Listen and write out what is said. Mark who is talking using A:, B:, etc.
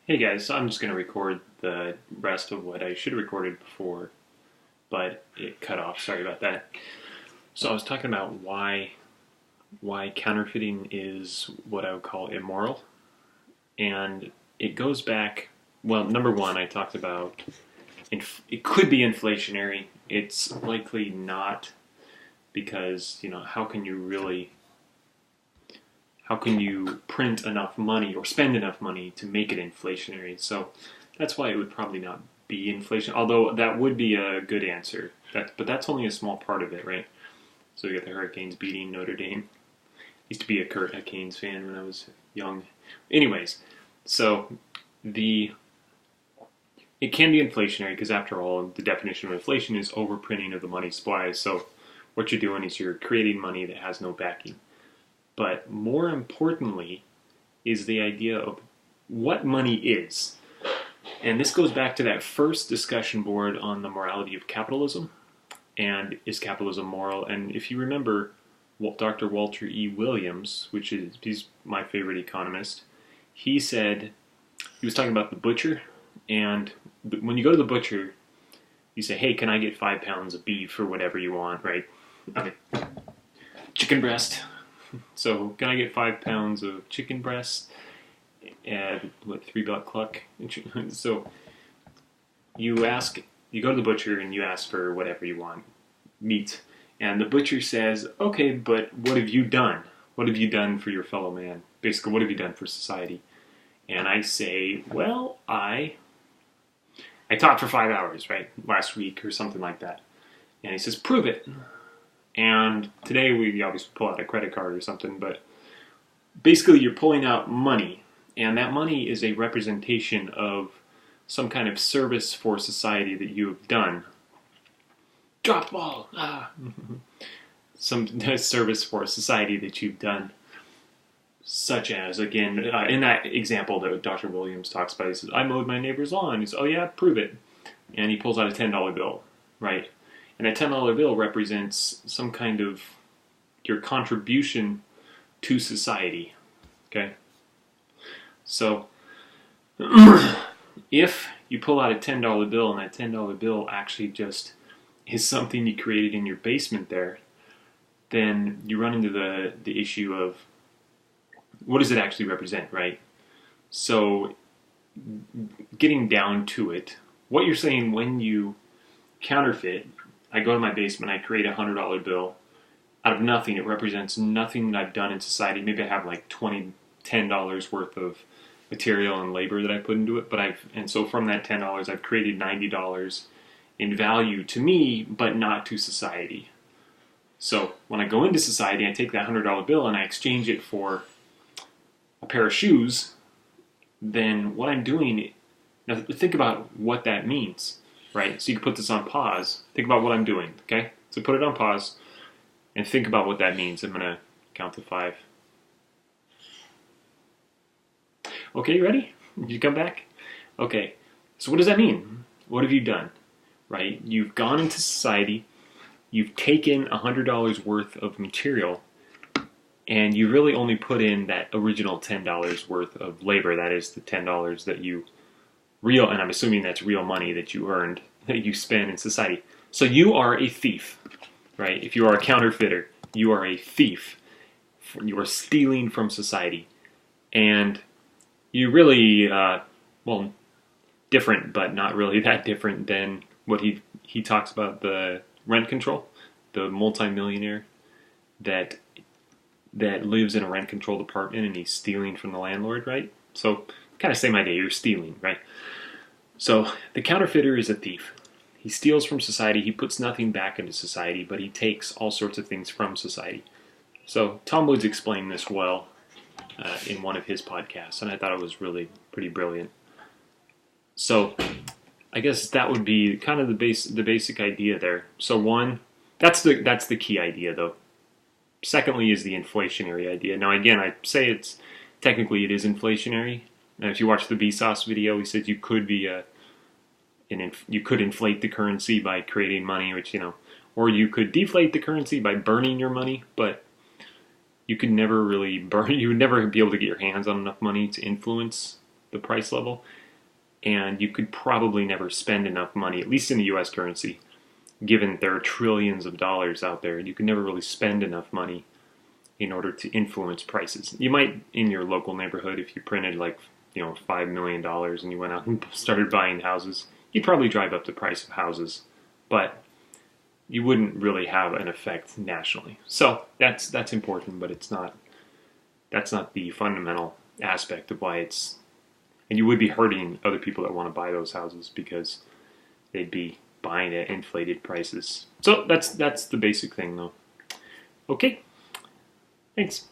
A: Hey guys, so I'm just going to record the rest of what I should have recorded before, but it cut off. Sorry about that. So I was talking about why counterfeiting is what I would call immoral, and it goes back. Well, number one, I talked about it could be inflationary. It's likely not because how can you print enough money or spend enough money to make it inflationary? So that's why it would probably not be inflation, although that would be a good answer. But that's only a small part of it, right? So you got the Hurricanes beating Notre Dame. Used to be a Canes fan when I was young. Anyways, so the it can be inflationary because after all, the definition of inflation is overprinting of the money supply. So what you're doing is you're creating money that has no backing. But more importantly is the idea of what money is. And this goes back to that first discussion board on the morality of capitalism. And is capitalism moral? And if you remember, Dr. Walter E. Williams, he's my favorite economist, he was talking about the butcher. And when you go to the butcher, you say, hey, can I get 5 pounds of beef or whatever you want, right? Okay. Chicken breast. So can I get 5 pounds of chicken breast at $3 cluck? So you go to the butcher and you ask for whatever you want, meat, and the butcher says, okay, but what have you done? What have you done for your fellow man? Basically, what have you done for society? And I say, well, I taught for 5 hours, right, last week or something like that. And he says, prove it. And today we obviously pull out a credit card or something, but basically you're pulling out money, and that money is a representation of some kind of service for society that you have done. Drop the ball! Some service for society that you've done, such as, again, in that example that Dr. Williams talks about, he says, I mowed my neighbor's lawn. He says, oh yeah, prove it. And he pulls out a $10 bill, right? And a $10 bill represents some kind of your contribution to society, okay? So if you pull out a $10 bill and that $10 bill actually just is something you created in your basement there, then you run into the issue of what does it actually represent, right? So getting down to it, what you're saying when you counterfeit, I go to my basement, I create a $100 bill out of nothing. It represents nothing that I've done in society. Maybe I have like $10 worth of material and labor that I put into it, and so from that $10, I've created $90 in value to me, but not to society. So when I go into society, I take that $100 bill and I exchange it for a pair of shoes. Then what I'm doing, now think about what that means. Right? So you can put this on pause. Think about what I'm doing, okay? So put it on pause and think about what that means. I'm going to count to 5. Okay, you ready? Did you come back? Okay. So what does that mean? What have you done? Right? You've gone into society, you've taken $100 worth of material, and you really only put in that original $10 worth of labor. That is the $10 that you and I'm assuming that's real money that you earned, that you spend in society. So you are a thief, right? If you are a counterfeiter, you are a thief. You are stealing from society. And you really, different, but not really that different than what he talks about, the rent control, the multimillionaire that lives in a rent-controlled apartment and he's stealing from the landlord, right? So kind of same idea, you're stealing, right? So the counterfeiter is a thief. He steals from society, he puts nothing back into society, but he takes all sorts of things from society. So Tom Woods explained this well in one of his podcasts, and I thought it was really pretty brilliant. So I guess that would be kind of the basic idea there. So one, that's the key idea though. Secondly is the inflationary idea. Now again, I say it is inflationary. And if you watch the Vsauce video, he says you could you could inflate the currency by creating money, or you could deflate the currency by burning your money, but you could never really you would never be able to get your hands on enough money to influence the price level, and you could probably never spend enough money, at least in the US currency, given that there are trillions of dollars out there. You could never really spend enough money in order to influence prices. You might in your local neighborhood, if you printed like, $5 million and you went out and started buying houses, you'd probably drive up the price of houses, but you wouldn't really have an effect nationally. So that's important, but that's not the fundamental aspect of why and you would be hurting other people that want to buy those houses because they'd be buying at inflated prices. So that's the basic thing though. Okay, thanks.